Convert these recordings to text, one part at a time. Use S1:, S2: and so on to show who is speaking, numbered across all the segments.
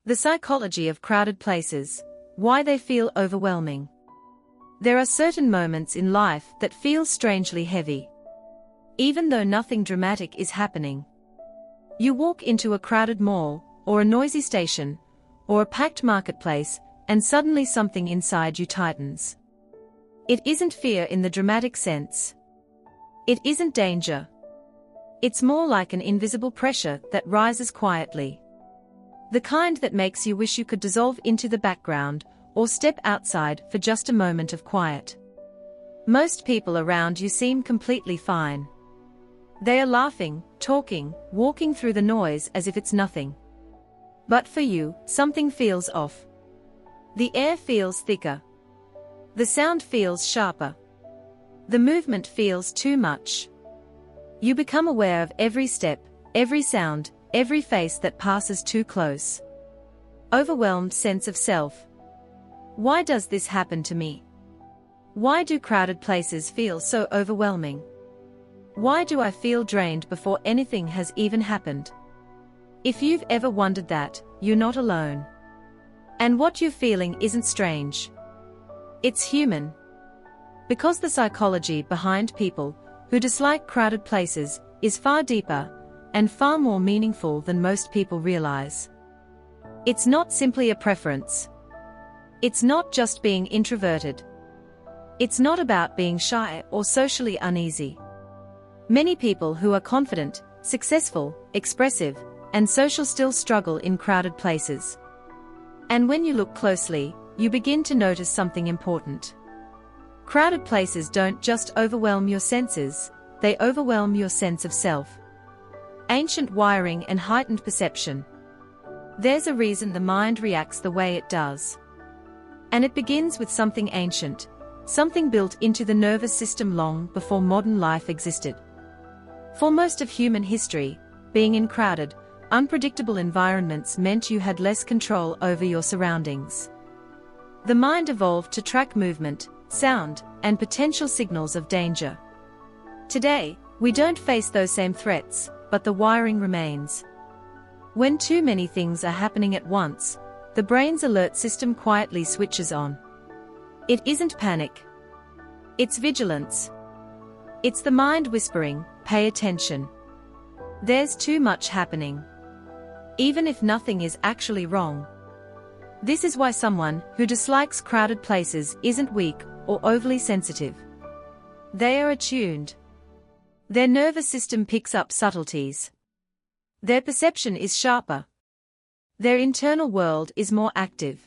S1: The psychology of crowded places, why they feel overwhelming. There are certain moments in life that feel strangely heavy. Even though nothing dramatic is happening. You walk into a crowded mall, or a noisy station, or a packed marketplace, and suddenly something inside you tightens. It isn't fear in the dramatic sense. It isn't danger. It's more like an invisible pressure that rises quietly. The kind that makes you wish you could dissolve into the background, or step outside for just a moment of quiet. Most people around you seem completely fine. They are laughing, talking, walking through the noise as if it's nothing. But for you, something feels off. The air feels thicker. The sound feels sharper. The movement feels too much. You become aware of every step, every sound, every face that passes too close. Overwhelmed sense of self. Why does this happen to me? Why do crowded places feel so overwhelming? Why do I feel drained before anything has even happened? If you've ever wondered that, you're not alone. And what you're feeling isn't strange. It's human. Because the psychology behind people who dislike crowded places is far deeper and far more meaningful than most people realize. It's not simply a preference. It's not just being introverted. It's not about being shy or socially uneasy. Many people who are confident, successful, expressive, and social still struggle in crowded places. And when you look closely, you begin to notice something important. Crowded places don't just overwhelm your senses, they overwhelm your sense of self. Ancient wiring and heightened perception. There's a reason the mind reacts the way it does. And it begins with something ancient, something built into the nervous system long before modern life existed. For most of human history, being in crowded, unpredictable environments meant you had less control over your surroundings. The mind evolved to track movement, sound, and potential signals of danger. Today, we don't face those same threats, but the wiring remains. When too many things are happening at once, the brain's alert system quietly switches on. It isn't panic. It's vigilance. It's the mind whispering, pay attention. There's too much happening. Even if nothing is actually wrong. This is why someone who dislikes crowded places isn't weak or overly sensitive. They are attuned. Their nervous system picks up subtleties. Their perception is sharper. Their internal world is more active.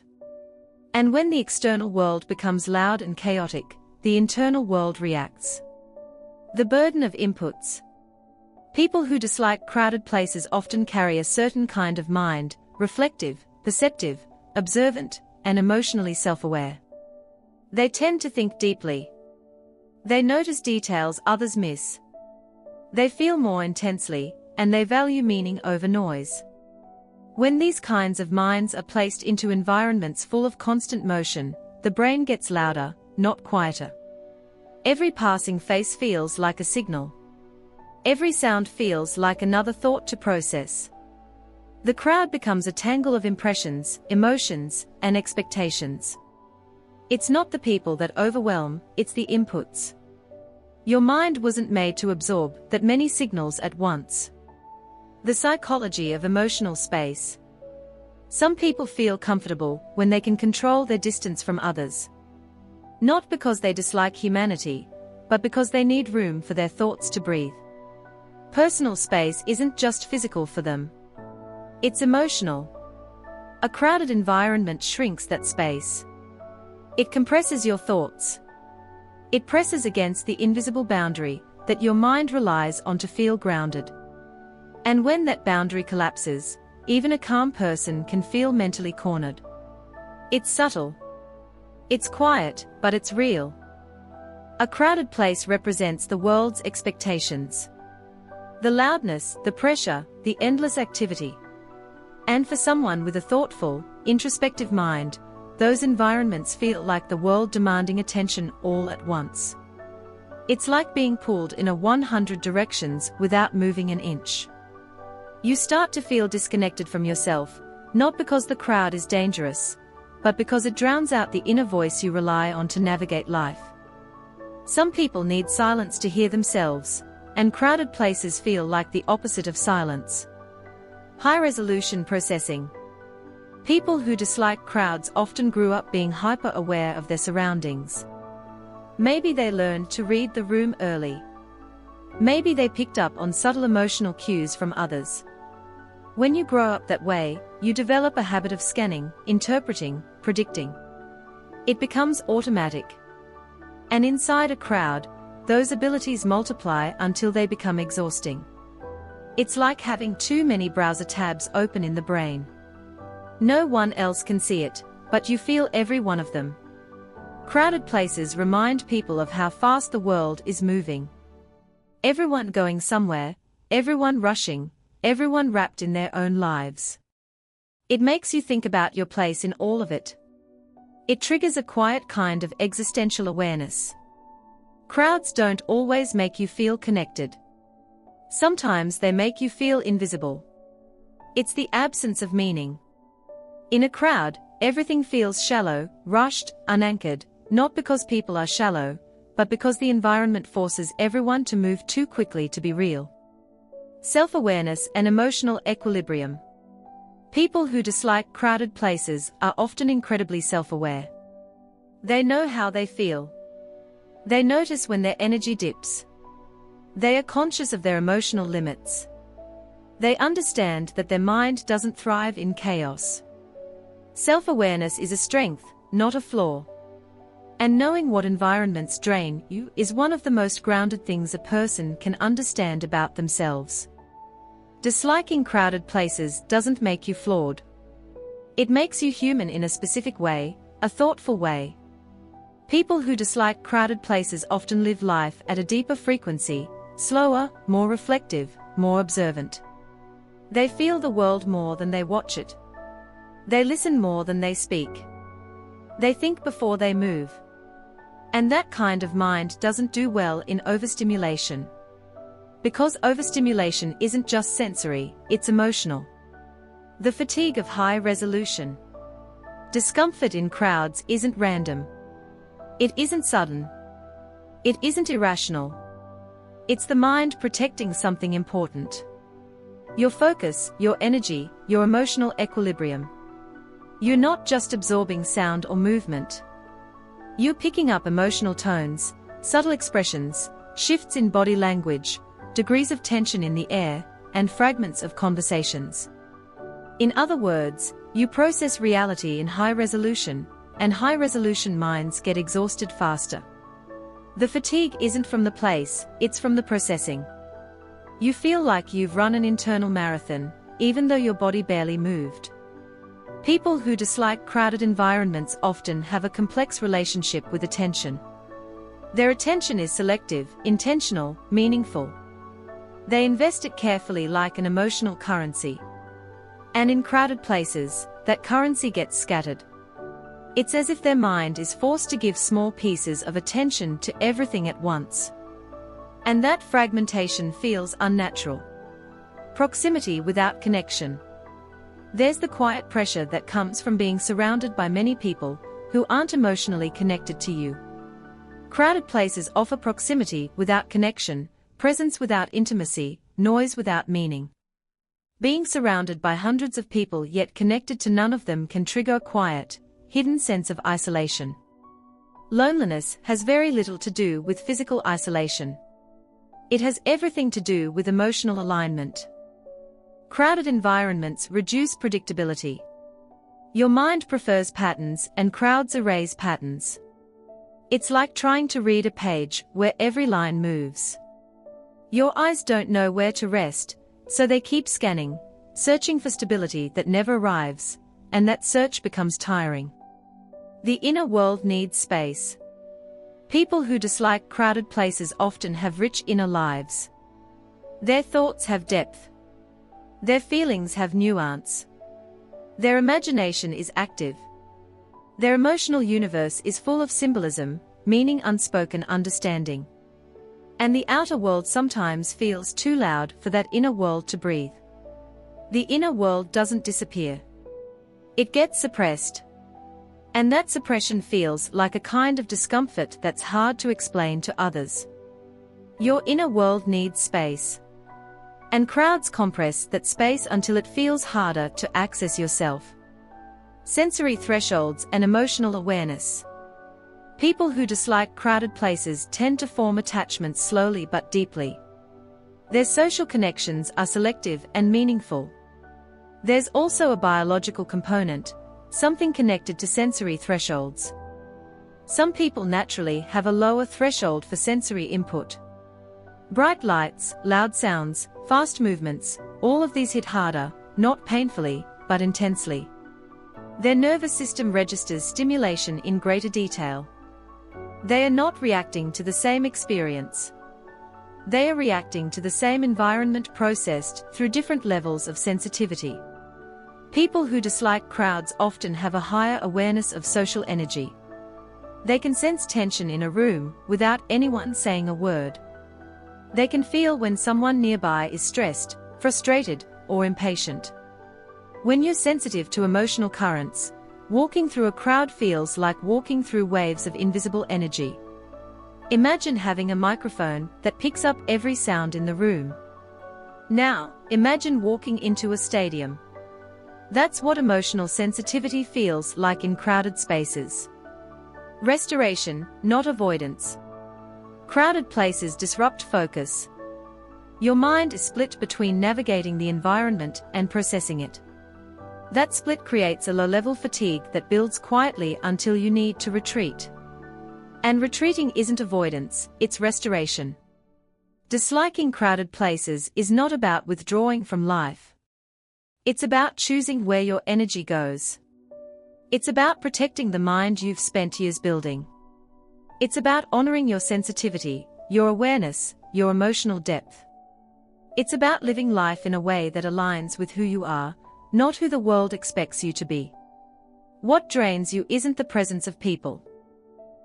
S1: And when the external world becomes loud and chaotic, the internal world reacts. The burden of inputs. People who dislike crowded places often carry a certain kind of mind, reflective, perceptive, observant, and emotionally self-aware. They tend to think deeply. They notice details others miss. They feel more intensely, and they value meaning over noise. When these kinds of minds are placed into environments full of constant motion, the brain gets louder, not quieter. Every passing face feels like a signal. Every sound feels like another thought to process. The crowd becomes a tangle of impressions, emotions, and expectations. It's not the people that overwhelm, it's the inputs. Your mind wasn't made to absorb that many signals at once. The psychology of emotional space. Some people feel comfortable when they can control their distance from others. Not because they dislike humanity, but because they need room for their thoughts to breathe. Personal space isn't just physical for them. It's emotional. A crowded environment shrinks that space. It compresses your thoughts. It presses against the invisible boundary that your mind relies on to feel grounded. And when that boundary collapses, even a calm person can feel mentally cornered. It's subtle. It's quiet, but it's real. A crowded place represents the world's expectations. The loudness, the pressure, the endless activity. And for someone with a thoughtful, introspective mind, those environments feel like the world demanding attention all at once. It's like being pulled in 100 directions without moving an inch. You start to feel disconnected from yourself, Not because the crowd is dangerous, but because it drowns out the inner voice you rely on to navigate life. Some people need silence to hear themselves, and crowded places feel like the opposite of silence. High-resolution processing. People who dislike crowds often grew up being hyper-aware of their surroundings. Maybe they learned to read the room early. Maybe they picked up on subtle emotional cues from others. When you grow up that way, you develop a habit of scanning, interpreting, predicting. It becomes automatic. And inside a crowd, those abilities multiply until they become exhausting. It's like having too many browser tabs open in the brain. No one else can see it, but you feel every one of them. Crowded places remind people of how fast the world is moving. Everyone going somewhere, everyone rushing, everyone wrapped in their own lives. It makes you think about your place in all of it. It triggers a quiet kind of existential awareness. Crowds don't always make you feel connected. Sometimes they make you feel invisible. It's the absence of meaning. In a crowd, everything feels shallow, rushed, unanchored, not because people are shallow, but because the environment forces everyone to move too quickly to be real. Self-awareness and emotional equilibrium. People who dislike crowded places are often incredibly self-aware. They know how they feel. They notice when their energy dips. They are conscious of their emotional limits. They understand that their mind doesn't thrive in chaos. Self-awareness is a strength, not a flaw. And knowing what environments drain you is one of the most grounded things a person can understand about themselves. Disliking crowded places doesn't make you flawed. It makes you human in a specific way, a thoughtful way. People who dislike crowded places often live life at a deeper frequency, slower, more reflective, more observant. They feel the world more than they watch it. They listen more than they speak. They think before they move. And that kind of mind doesn't do well in overstimulation. Because overstimulation isn't just sensory, it's emotional. The fatigue of high resolution. Discomfort in crowds isn't random. It isn't sudden. It isn't irrational. It's the mind protecting something important. Your focus, your energy, your emotional equilibrium. You're not just absorbing sound or movement. You're picking up emotional tones, subtle expressions, shifts in body language, degrees of tension in the air, and fragments of conversations. In other words, you process reality in high resolution, and high-resolution minds get exhausted faster. The fatigue isn't from the place, it's from the processing. You feel like you've run an internal marathon, even though your body barely moved. People who dislike crowded environments often have a complex relationship with attention. Their attention is selective, intentional, meaningful. They invest it carefully like an emotional currency. And in crowded places, that currency gets scattered. It's as if their mind is forced to give small pieces of attention to everything at once. And that fragmentation feels unnatural. Proximity without connection. There's the quiet pressure that comes from being surrounded by many people who aren't emotionally connected to you. Crowded places offer proximity without connection, presence without intimacy, noise without meaning. Being surrounded by hundreds of people yet connected to none of them can trigger a quiet, hidden sense of isolation. Loneliness has very little to do with physical isolation. It has everything to do with emotional alignment. Crowded environments reduce predictability. Your mind prefers patterns and crowds erase patterns. It's like trying to read a page where every line moves. Your eyes don't know where to rest, so they keep scanning, searching for stability that never arrives, and that search becomes tiring. The inner world needs space. People who dislike crowded places often have rich inner lives. Their thoughts have depth. Their feelings have nuance. Their imagination is active. Their emotional universe is full of symbolism, meaning, unspoken understanding. And the outer world sometimes feels too loud for that inner world to breathe. The inner world doesn't disappear. It gets suppressed. And that suppression feels like a kind of discomfort that's hard to explain to others. Your inner world needs space. And crowds compress that space until it feels harder to access yourself. Sensory thresholds and emotional awareness. People who dislike crowded places tend to form attachments slowly but deeply. Their social connections are selective and meaningful. There's also a biological component, something connected to sensory thresholds. Some people naturally have a lower threshold for sensory input. Bright lights, loud sounds, fast movements, all of these hit harder, not painfully, but intensely. Their nervous system registers stimulation in greater detail. They are not reacting to the same experience. They are reacting to the same environment processed through different levels of sensitivity. People who dislike crowds often have a higher awareness of social energy. They can sense tension in a room without anyone saying a word. They can feel when someone nearby is stressed, frustrated, or impatient. When you're sensitive to emotional currents, walking through a crowd feels like walking through waves of invisible energy. Imagine having a microphone that picks up every sound in the room. Now, imagine walking into a stadium. That's what emotional sensitivity feels like in crowded spaces. Restoration, not avoidance. Crowded places disrupt focus. Your mind is split between navigating the environment and processing it. That split creates a low-level fatigue that builds quietly until you need to retreat. And retreating isn't avoidance, it's restoration. Disliking crowded places is not about withdrawing from life. It's about choosing where your energy goes. It's about protecting the mind you've spent years building. It's about honoring your sensitivity, your awareness, your emotional depth. It's about living life in a way that aligns with who you are, not who the world expects you to be. What drains you isn't the presence of people.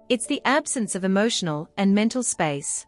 S1: It's the absence of emotional and mental space.